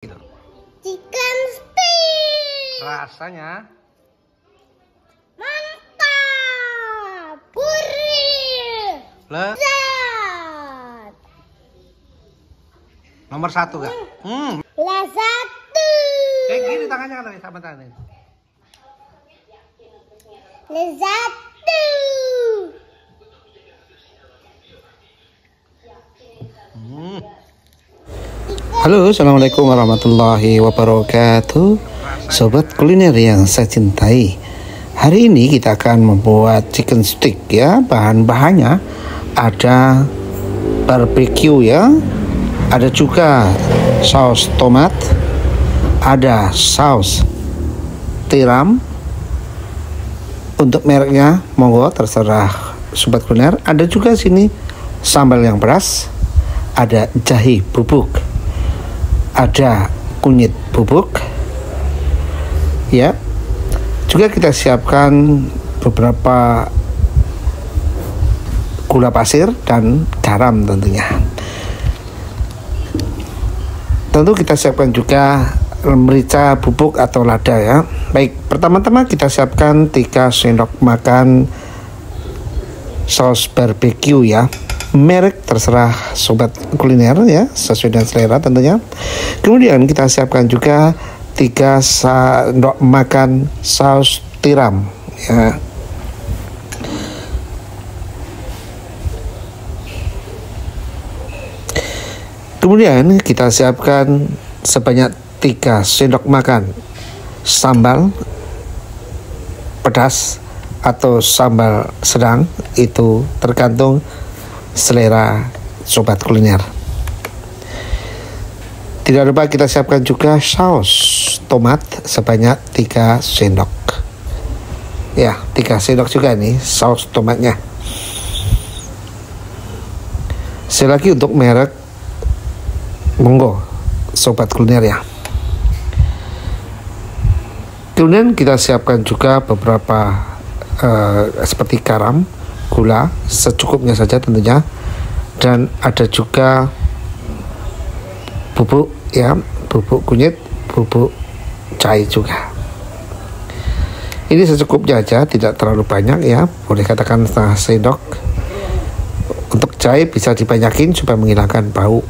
Gitu. Chicken stick. Rasanya mantap, gurih, lezat. Nomor 1 gak? Lezat. Kayak gini tangannya kan sama tangan. Lezat. Halo, assalamualaikum warahmatullahi wabarakatuh. Sobat kuliner yang saya cintai, hari ini kita akan membuat chicken stick ya. Bahan-bahannya ada barbecue ya, ada juga saus tomat, ada saus tiram. Untuk mereknya monggo terserah sobat kuliner. Ada juga sini sambal yang pedas, ada jahe bubuk, ada kunyit bubuk ya. Juga kita siapkan beberapa gula pasir dan garam tentunya. Tentu kita siapkan juga merica bubuk atau lada ya. Baik, pertama-tama kita siapkan 3 sendok makan saus barbecue ya. Merek terserah sobat kuliner ya, sesuai dengan selera tentunya. Kemudian kita siapkan juga 3 sendok makan saus tiram ya. Kemudian kita siapkan sebanyak 3 sendok makan sambal pedas atau sambal sedang, itu tergantung selera sobat kuliner. Tidak lupa kita siapkan juga saus tomat sebanyak 3 sendok ya, 3 sendok juga nih saus tomatnya. Sekali lagi untuk merek monggo sobat kuliner ya. Kemudian kita siapkan juga beberapa seperti garam, gula secukupnya saja tentunya, dan ada juga bubuk ya, bubuk kunyit, bubuk jahe juga. Ini secukupnya aja, tidak terlalu banyak ya, boleh katakan setengah sendok. Untuk jahe bisa dibanyakin supaya menghilangkan bau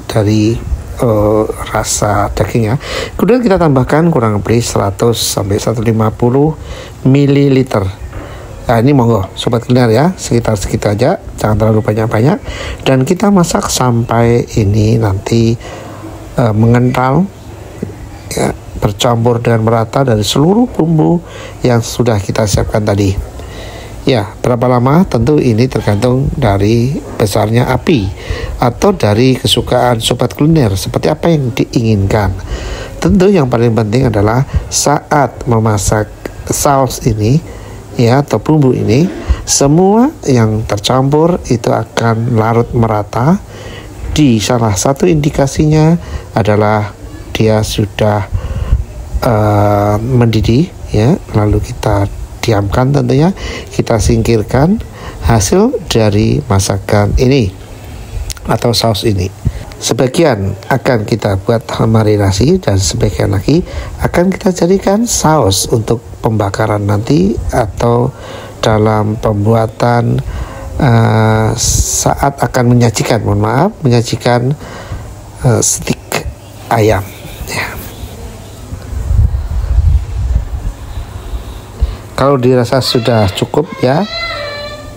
dari rasa dagingnya. Kemudian kita tambahkan kurang lebih 100 sampai 150 ml. Nah, ini monggo sobat kuliner ya, sekitar segitu aja, jangan terlalu banyak-banyak. Dan kita masak sampai ini nanti mengental ya, bercampur dengan merata dari seluruh bumbu yang sudah kita siapkan tadi. Ya, berapa lama tentu ini tergantung dari besarnya api atau dari kesukaan sobat kuliner, seperti apa yang diinginkan. Tentu yang paling penting adalah saat memasak saus ini ya, atau bumbu ini, semua yang tercampur itu akan larut merata. Di salah satu indikasinya adalah dia sudah mendidih ya, lalu kita diamkan tentunya, kita singkirkan hasil dari masakan ini atau saus ini. Sebagian akan kita buat marinasi dan sebagian lagi akan kita jadikan saus untuk pembakaran nanti atau dalam pembuatan saat akan menyajikan, menyajikan stik ayam ya. Kalau dirasa sudah cukup ya,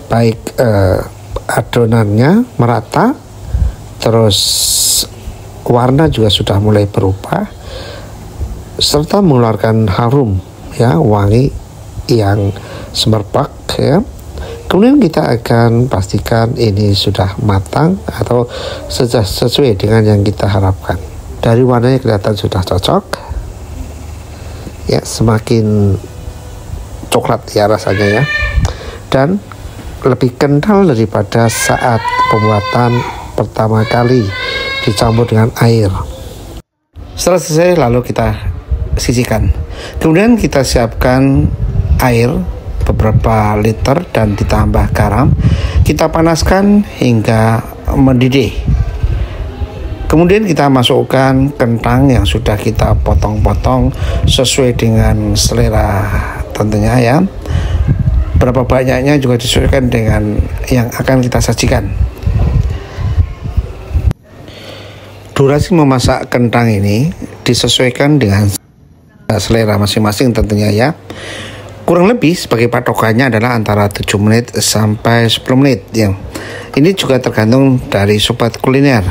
baik adonannya merata, terus warna juga sudah mulai berubah, serta mengeluarkan harum ya, wangi yang semerbak ya. Kemudian kita akan pastikan ini sudah matang atau sesuai dengan yang kita harapkan. Dari warnanya kelihatan sudah cocok ya, semakin coklat ya rasanya ya, dan lebih kental daripada saat pembuatan pertama kali dicampur dengan air. Setelah selesai lalu kita sisihkan. Kemudian kita siapkan air beberapa liter dan ditambah garam. Kita panaskan hingga mendidih. Kemudian kita masukkan kentang yang sudah kita potong-potong sesuai dengan selera tentunya ya. Berapa banyaknya juga disesuaikan dengan yang akan kita sajikan. Durasi memasak kentang ini disesuaikan dengan selera masing-masing tentunya ya. Kurang lebih sebagai patokannya adalah antara 7 menit sampai 10 menit ya. Ini juga tergantung dari sobat kuliner,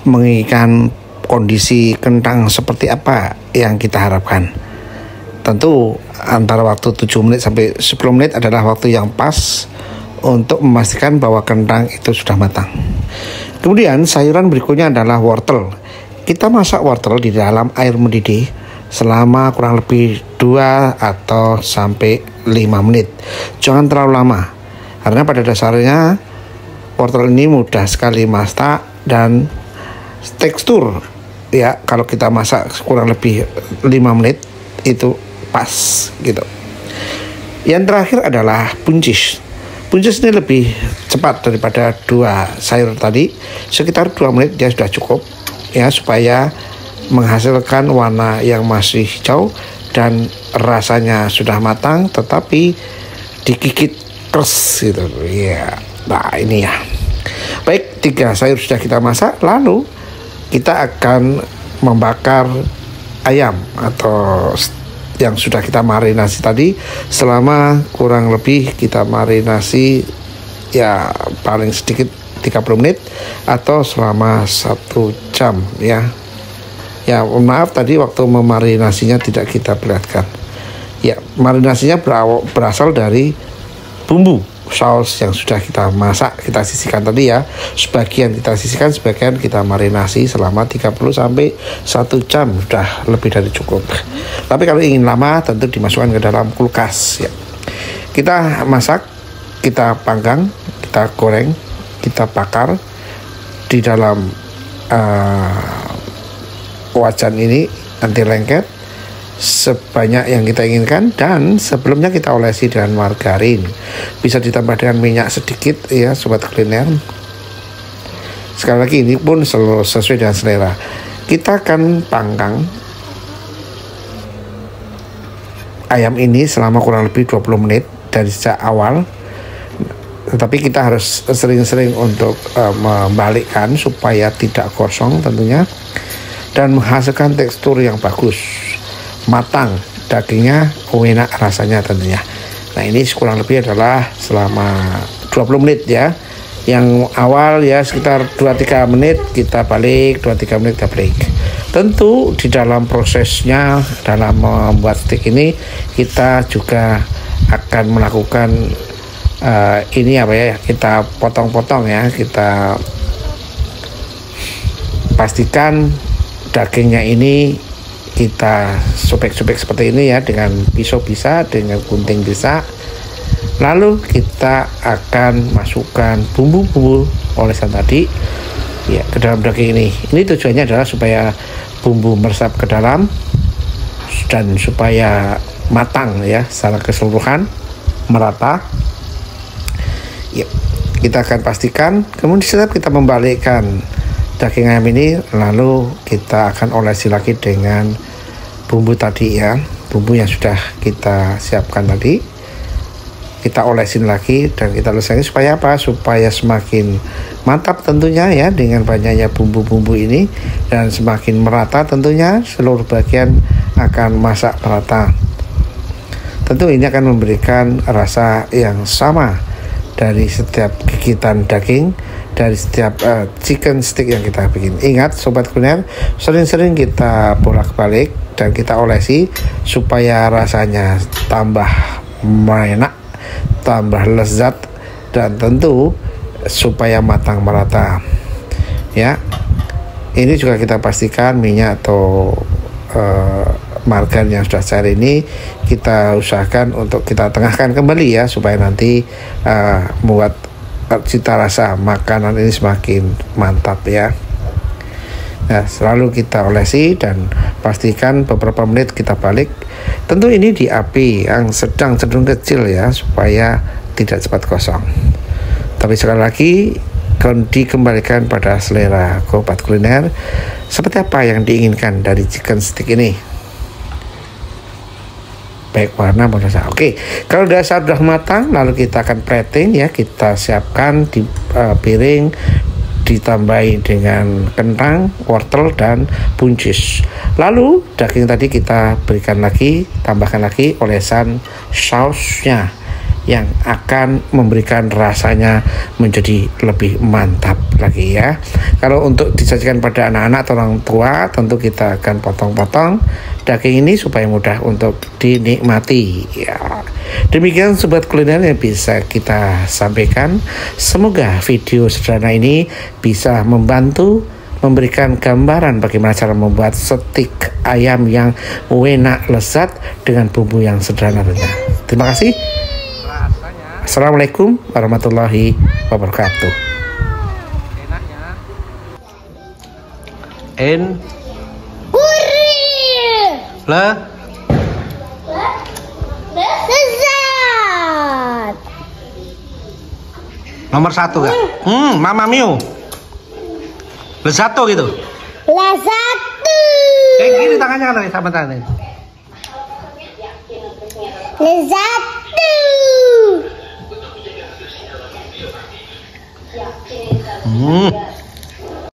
menginginkan kondisi kentang seperti apa yang kita harapkan. Tentu antara waktu 7 menit sampai 10 menit adalah waktu yang pas untuk memastikan bahwa kentang itu sudah matang. Kemudian sayuran berikutnya adalah wortel. Kita masak wortel di dalam air mendidih selama kurang lebih 2 atau sampai 5 menit. Jangan terlalu lama, karena pada dasarnya wortel ini mudah sekali masak dan tekstur ya kalau kita masak kurang lebih 5 menit itu pas gitu. Yang terakhir adalah buncis. Buncis ini lebih cepat daripada 2 sayur tadi, sekitar 2 menit dia sudah cukup ya, supaya menghasilkan warna yang masih hijau dan rasanya sudah matang tetapi digigit keras gitu ya. Nah ini ya. Baik, 3 sayur sudah kita masak, lalu kita akan membakar ayam atau yang sudah kita marinasi tadi selama kurang lebih kita marinasi ya paling sedikit 30 menit atau selama 1 jam ya. Ya maaf tadi waktu memarinasinya tidak kita perlihatkan. Ya marinasinya berasal dari bumbu saus yang sudah kita masak, kita sisihkan tadi ya. Sebagian kita sisihkan, sebagian kita marinasi selama 30 sampai 1 jam, sudah lebih dari cukup. Tapi kalau ingin lama tentu dimasukkan ke dalam kulkas ya. Kita masak, kita panggang, kita goreng, kita bakar di dalam wajan ini anti lengket sebanyak yang kita inginkan, dan sebelumnya kita olesi dengan margarin, bisa ditambah dengan minyak sedikit ya sobat kuliner. Sekali lagi ini pun sesuai dengan selera. Kita akan panggang ayam ini selama kurang lebih 20 menit dari sejak awal, tetapi kita harus sering-sering untuk membalikkan supaya tidak gosong tentunya, dan menghasilkan tekstur yang bagus, matang, dagingnya enak rasanya tentunya. Nah ini kurang lebih adalah selama 20 menit ya. Yang awal ya sekitar 2-3 menit kita balik, 2-3 menit kita balik. Tentu di dalam prosesnya dalam membuat steak ini kita juga akan melakukan ini apa ya, kita potong-potong ya, kita pastikan dagingnya ini kita sobek-sobek seperti ini ya, dengan pisau bisa, dengan gunting bisa. Lalu kita akan masukkan bumbu-bumbu olesan tadi ya ke dalam daging ini. Ini tujuannya adalah supaya bumbu meresap ke dalam dan supaya matang ya secara keseluruhan, merata. Ya, kita akan pastikan. Kemudian setelah kita membalikkan daging ayam ini, lalu kita akan olesi lagi dengan bumbu tadi ya, bumbu yang sudah kita siapkan tadi, kita olesin lagi dan kita lesakin supaya apa? Supaya semakin mantap tentunya ya dengan banyaknya bumbu-bumbu ini, dan semakin merata tentunya, seluruh bagian akan masak merata. Tentu ini akan memberikan rasa yang sama dari setiap gigitan daging, dari setiap chicken stick yang kita bikin. Ingat sobat kuliner, sering-sering kita bolak-balik dan kita olesi supaya rasanya tambah enak, tambah lezat, dan tentu supaya matang merata ya. Ini juga kita pastikan minyak atau margarin yang sudah cair ini kita usahakan untuk kita tengahkan kembali ya, supaya nanti membuat cita rasa makanan ini semakin mantap ya. Nah, selalu kita olesi dan pastikan beberapa menit kita balik. Tentu ini di api yang sedang cenderung kecil ya, supaya tidak cepat kosong. Tapi sekali lagi dikembalikan pada selera Kopat Kuliner. Seperti apa yang diinginkan dari chicken stick ini? Baik warna maupun rasa. Oke, kalau dasar sudah matang, lalu kita akan plating ya. Kita siapkan di piring, ditambahi dengan kentang, wortel dan buncis. Lalu daging tadi kita berikan lagi, tambahkan lagi olesan sausnya yang akan memberikan rasanya menjadi lebih mantap lagi ya. Kalau untuk disajikan pada anak-anak atau orang tua, tentu kita akan potong-potong daging ini supaya mudah untuk dinikmati ya. Demikian sobat kuliner yang bisa kita sampaikan. Semoga video sederhana ini bisa membantu memberikan gambaran bagaimana cara membuat stik ayam yang enak lezat dengan bumbu yang sederhana tentunya. Terima kasih. Assalamualaikum warahmatullahi wabarakatuh. Enaknya. En. Le. Lezat. Nomor 1 gak? Mama Miu. Lezat tuh gitu. Lezat. Kayak gini tangannya kan sama tangan. Lezat. Hmm.